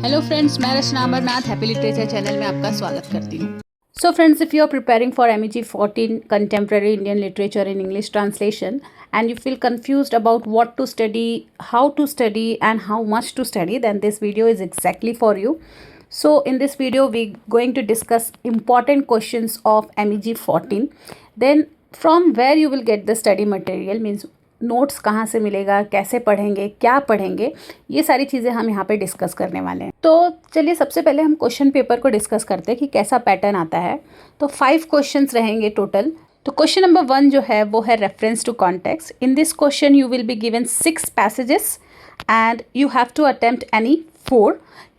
Hello friends, मैं Rachna Amarnath happy literature channel में आपका स्वागत करती हूँ। So friends, if you are preparing for MEG 14 contemporary Indian literature in English translation and you feel confused about what to study, how to study and how much to study, then this video is exactly for you. So in this video we're going to discuss important questions of MEG 14. Then from where you will get the study material, means notes कहाँ से मिलेगा, कैसे पढ़ेंगे, क्या पढ़ेंगे, ये सारी चीज़ें हम यहाँ पे डिस्कस करने वाले हैं। तो चलिए सबसे पहले हम क्वेश्चन पेपर को डिस्कस करते हैं कि कैसा पैटर्न आता है। तो 5 क्वेश्चंस रहेंगे टोटल। तो क्वेश्चन नंबर 1 जो है वो है reference to context. In this question you will be given 6 passages and you have to attempt any 4.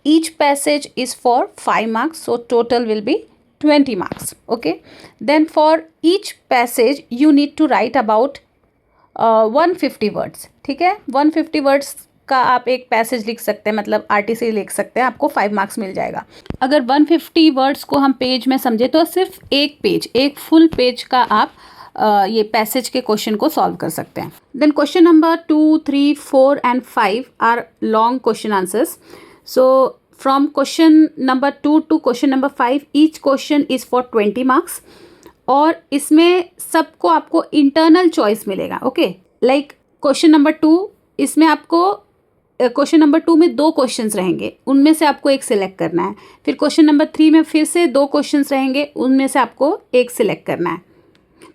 Each passage is for 5 marks, so total will be 20 marks. Okay, then for each passage you need to write about 150 words. ठीक है, 150 words का आप एक passage लिख सकते हैं, मतलब RTC लिख सकते हैं, आपको 5 मार्क्स मिल जाएगा. अगर 150 वर्ड्स को हम पेज में समझे तो सिर्फ एक फुल पेज का आप ये पैसेज के क्वेश्चन को सॉल्व कर सकते हैं. Then question number 2, 3, 4 and 5 are long question answers. So from question number 2 to question number 5 each question is for 20 marks. और इसमें सबको आपको इंटरनल चॉइस मिलेगा. ओके, लाइक क्वेश्चन नंबर 2, इसमें आपको क्वेश्चन नंबर 2 में 2 क्वेश्चंस रहेंगे, उनमें से आपको एक सिलेक्ट करना है. फिर क्वेश्चन नंबर 3 में फिर से 2 क्वेश्चंस रहेंगे, उनमें से आपको एक सिलेक्ट करना है.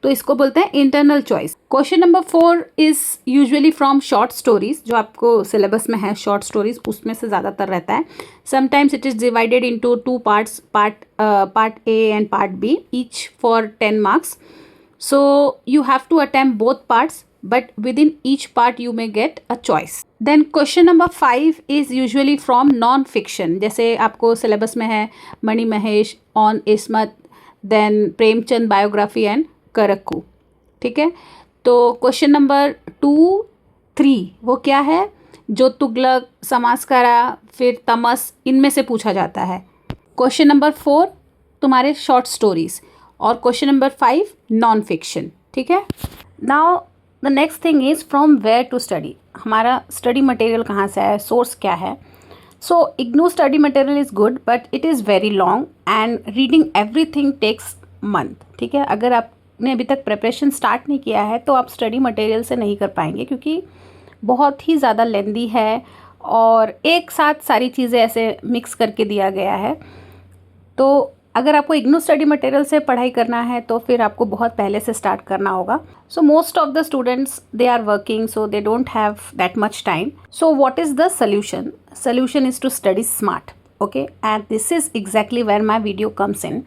तो इसको बोलते हैं internal choice. Question number 4 is usually from short stories. जो आपको सिलेबस में है शॉर्ट स्टोरीज, उसमें से ज़्यादातर रहता है. Sometimes it is divided into 2 parts, part A and part B, each for 10 marks. So you have to attempt both parts, but within each part you may get a choice. Then question number 5 is usually from non-fiction. जैसे आपको syllabus में है Mani Mahesh, on Ismat, then Premchand biography and Karukku. ठीक है, तो question number 2, 3 वो क्या है, जो तुगलक, समास्कारा, फिर तमस, इनमें से पूछा जाता है. क्वेश्चन नंबर 4 तुम्हारे शॉर्ट स्टोरीज और क्वेश्चन नंबर 5 नॉन फिक्शन. ठीक है, now the next thing is from where to study. हमारा स्टडी मटेरियल कहाँ से है, सोर्स क्या है. So IGNOU study material is good but it is very long and reading everything takes month. ठीक है, अगर आपने अभी तक प्रिपरेशन स्टार्ट नहीं किया है तो आप स्टडी मटेरियल से नहीं कर पाएंगे, क्योंकि बहुत ही ज़्यादा लेंदी है और एक साथ सारी चीज़ें ऐसे मिक्स करके दिया गया है. तो अगर आपको इग्नू स्टडी मटेरियल से पढ़ाई करना है तो फिर आपको बहुत पहले से स्टार्ट करना होगा. So most of the students they are working, so they don't have that much time. So what is the solution? Solution is to study smart. Okay, and this is exactly where my video comes in.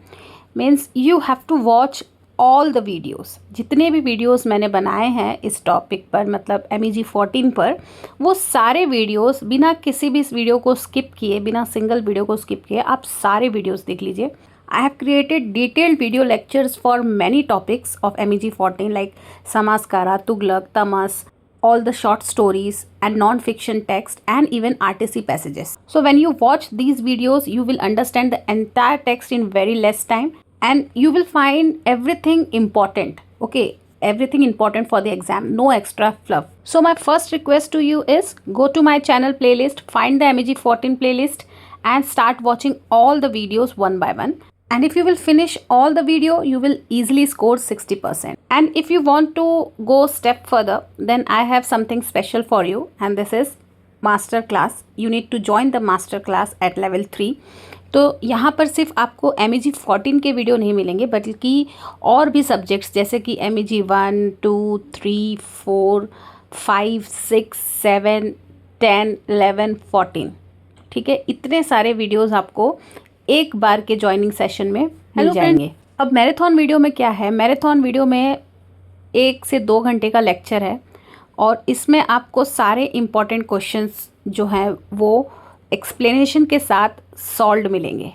Means you have to watch all the videos. जितने भी videos मैंने बनाए हैं इस topic पर, मतलब MEG 14 पर, वो सारे वीडियोज़ बिना किसी भी इस वीडियो को स्किप किए, बिना सिंगल वीडियो को स्किप किए आप सारे वीडियोज़ देख लीजिए. I have created detailed video lectures for many topics of MEG 14 like Samaskara, Tughlaq, Tamas, all the short stories and non-fiction text and even RTC passages. So when you watch these videos, you will understand the entire text in very less time and you will find everything important. Okay, everything important for the exam, no extra fluff. So my first request to you is go to my channel playlist, find the MEG 14 playlist and start watching all the videos one by one. And if you will finish all the video, you will easily score 60%. And if you want to go step further, then I have something special for you, and this is master class. You need to join the master class at level 3. तो यहाँ पर सिर्फ आपको MEG 14 के video नहीं मिलेंगे, बल्कि और भी सब्जेक्ट्स जैसे कि MEG 1, 2, 3, 4, 5, 6, 7, 10, 11, 14. ठीक है, इतने सारे वीडियोस आपको एक बार के ज्वाइनिंग सेशन में मिल जाएंगे. अब मैराथन वीडियो में क्या है, मैराथन वीडियो में 1 से 2 घंटे का लेक्चर है और इसमें आपको सारे इम्पॉर्टेंट क्वेश्चंस जो हैं वो एक्सप्लेनेशन के साथ सॉल्व्ड मिलेंगे.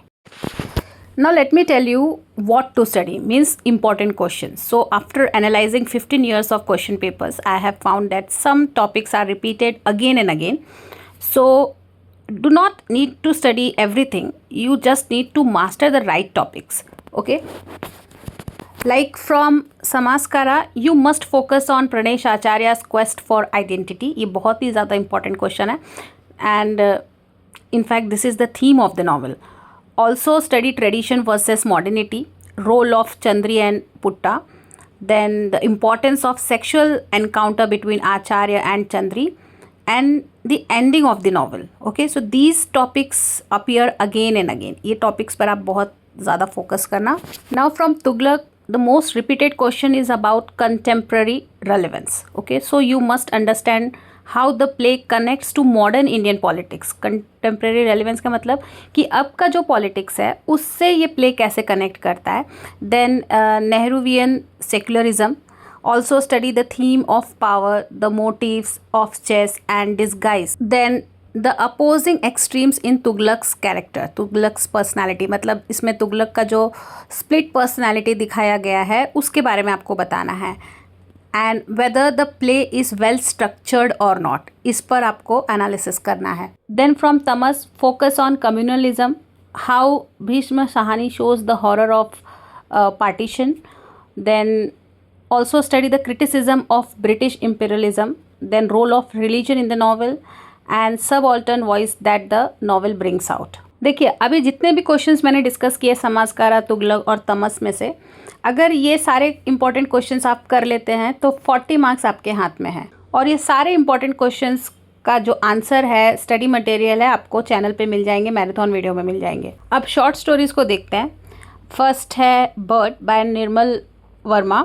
Now let me tell you what to study, means important questions. So after analyzing 15 years of question papers, I have found that some topics are repeated again and again. So do not need to study everything, you just need to master the right topics. Okay, like from Samaskara you must focus on Pranesh Acharya's quest for identity. ये बहुत ही ज़्यादा important question है. And In fact, this is the theme of the novel. Also study tradition versus modernity, role of Chandri and Putta, then the importance of sexual encounter between Acharya and Chandri, and the ending of the novel. Okay, so these topics appear again and again. ये topics पर आप बहुत ज़्यादा focus करना. Now from Tughlaq, the most repeated question is about contemporary relevance. Okay, so you must understand how the play connects to modern Indian politics. Contemporary relevance का मतलब कि अब का जो पॉलिटिक्स है उससे ये प्ले कैसे कनेक्ट करता है. Then Nehruvian secularism. Also study the theme of power, the motives of chess and disguise. Then the opposing extremes in Tughlaq's character. Tughlaq's personality मतलब इसमें तुगलक का जो स्प्लिट पर्सनैलिटी दिखाया गया है उसके बारे में आपको बताना है. And whether the play is well structured और नॉट, इस पर आपको एनालिसिस करना है. Then from Tamas, focus on communalism, how Bhisham Sahni shows the horror of partition. Then also study the criticism of British imperialism. Then role of religion in the novel and subaltern voice that the novel brings out. देखिए अभी जितने भी questions मैंने discuss किए समाजकारा, तुगलक और तमस में से, अगर ये सारे इंपॉर्टेंट क्वेश्चंस आप कर लेते हैं तो 40 मार्क्स आपके हाथ में हैं. और ये सारे इंपॉर्टेंट क्वेश्चंस का जो आंसर है, स्टडी मटेरियल है, आपको चैनल पे मिल जाएंगे, मैराथन वीडियो में मिल जाएंगे. अब शॉर्ट स्टोरीज को देखते हैं. फर्स्ट है bird by Nirmal Verma.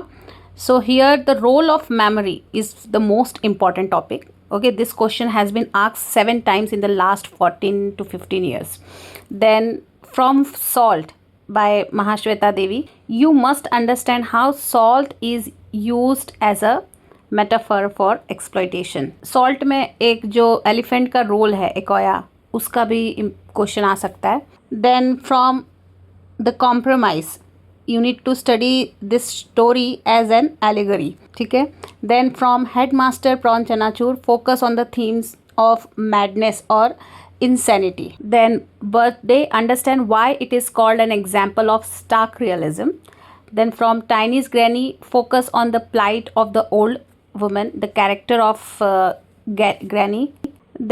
So here the role of memory is the most important topic. Okay, this question has been asked 7 times in the last 14 to 15 years. Then from Salt by Mahashweta Devi, you must understand how salt is used as a metaphor for exploitation. Salt में एक जो elephant का role है एकोया, उसका भी question आ सकता है. Then from the compromise, you need to study this story as an allegory. ठीक है. Then from headmaster prawn chanachur, focus on the themes of madness or insanity. Then birthday, understand why it is called an example of stark realism. Then from Tiny's granny, focus on the plight of the old woman, the character of granny.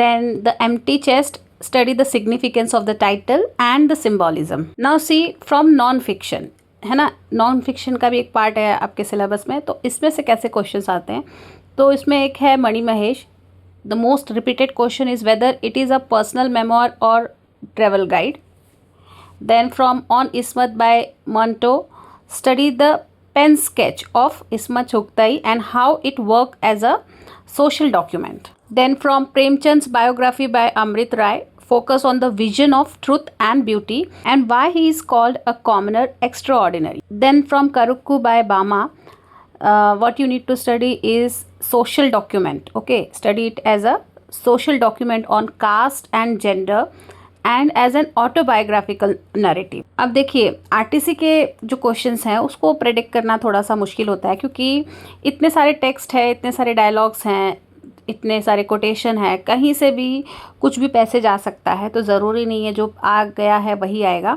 Then the empty chest, study the significance of the title and the symbolism. Now see from non-fiction, है ना, non fiction का भी एक part है आपके syllabus में. तो इसमें से कैसे क्वेश्चंस आते हैं, तो इसमें एक है Mani Mahesh. The most repeated question is whether it is a personal memoir or travel guide. Then from on Ismat by Manto, study the pen sketch of Ismat Chughtai and how it work as a social document. Then from Premchand's biography by Amrit Rai, focus on the vision of truth and beauty and why he is called a commoner extraordinary. Then from Karukku by Bama, what you need to study is social document. Okay, study it as a social document on caste and gender and as an autobiographical narrative. अब देखिए RTC के जो questions हैं उसको predict करना थोड़ा सा मुश्किल होता है, क्योंकि इतने सारे टेक्स्ट है, इतने सारे डायलॉग्स हैं, इतने सारे कोटेशन है, कहीं से भी कुछ भी पैसेज आ सकता है. तो ज़रूरी नहीं है जो आ गया है वही आएगा.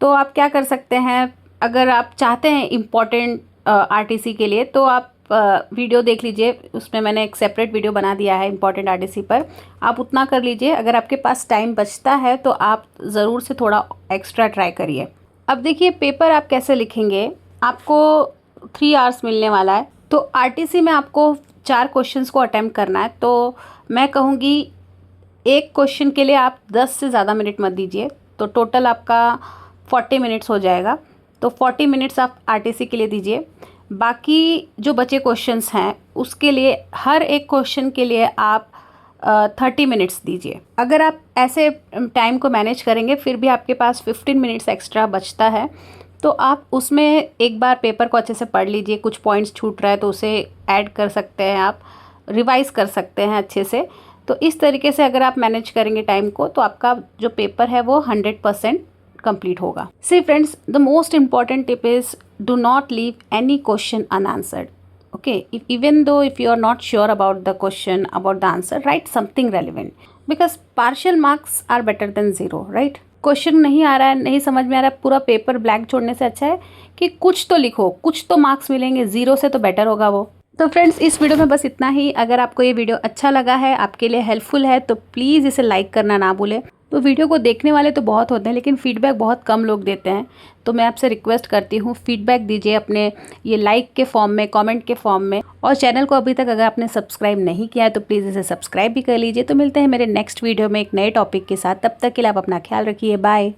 तो आप क्या कर सकते हैं, अगर आप चाहते हैं इम्पॉर्टेंट आरटीसी के लिए तो आप वीडियो देख लीजिए. उसमें मैंने एक सेपरेट वीडियो बना दिया है इम्पॉर्टेंट आरटीसी पर, आप उतना कर लीजिए. अगर आपके पास टाइम बचता है तो आप ज़रूर से थोड़ा एक्स्ट्रा ट्राई करिए. अब देखिए पेपर आप कैसे लिखेंगे, आपको 3 आवर्स मिलने वाला है. तो आरटीसी में आपको 4 क्वेश्चंस को अटेम्प्ट करना है. तो मैं कहूँगी एक क्वेश्चन के लिए आप 10 से ज़्यादा मिनट मत दीजिए. तो टोटल आपका 40 मिनट्स हो जाएगा. तो 40 मिनट्स आप आरटीसी के लिए दीजिए. बाकी जो बचे क्वेश्चंस हैं उसके लिए हर एक क्वेश्चन के लिए आप 30 मिनट्स दीजिए. अगर आप ऐसे टाइम को मैनेज करेंगे फिर भी आपके पास 15 मिनट्स एक्स्ट्रा बचता है, तो आप उसमें एक बार पेपर को अच्छे से पढ़ लीजिए. कुछ पॉइंट्स छूट रहा है तो उसे ऐड कर सकते हैं, आप रिवाइज़ कर सकते हैं अच्छे से. तो इस तरीके से अगर आप मैनेज करेंगे टाइम को तो आपका जो पेपर है वो 100% कंप्लीट होगा. See friends, the most important tip is do not leave any question unanswered. Okay, even though if you are not sure about the question, about the answer, write something relevant because partial marks are better than 0, right? Question नहीं आ रहा है, नहीं समझ में आ रहा है, पूरा paper blank छोड़ने से अच्छा है कि कुछ तो लिखो, कुछ तो मार्क्स मिलेंगे. 0 से तो बेटर होगा वो. तो फ्रेंड्स इस वीडियो में बस इतना ही। अगर आपको ये वीडियो अच्छा लगा है, आपके लिए हेल्पफुल है, तो प्लीज़ इसे लाइक करना ना भूलें। तो वीडियो को देखने वाले तो बहुत होते हैं, लेकिन फीडबैक बहुत कम लोग देते हैं। तो मैं आपसे रिक्वेस्ट करती हूँ, फीडबैक दीजिए अपने ये लाइक के फॉर्म में, कमेंट के फॉर्म में। और चैनल को अभी तक अगर आपने सब्सक्राइब नहीं किया है तो प्लीज़ इसे सब्सक्राइब भी कर लीजिए। तो मिलते हैं मेरे नेक्स्ट वीडियो में एक नए टॉपिक के साथ। तब तक के लिए आप अपना ख्याल रखिए। बाय।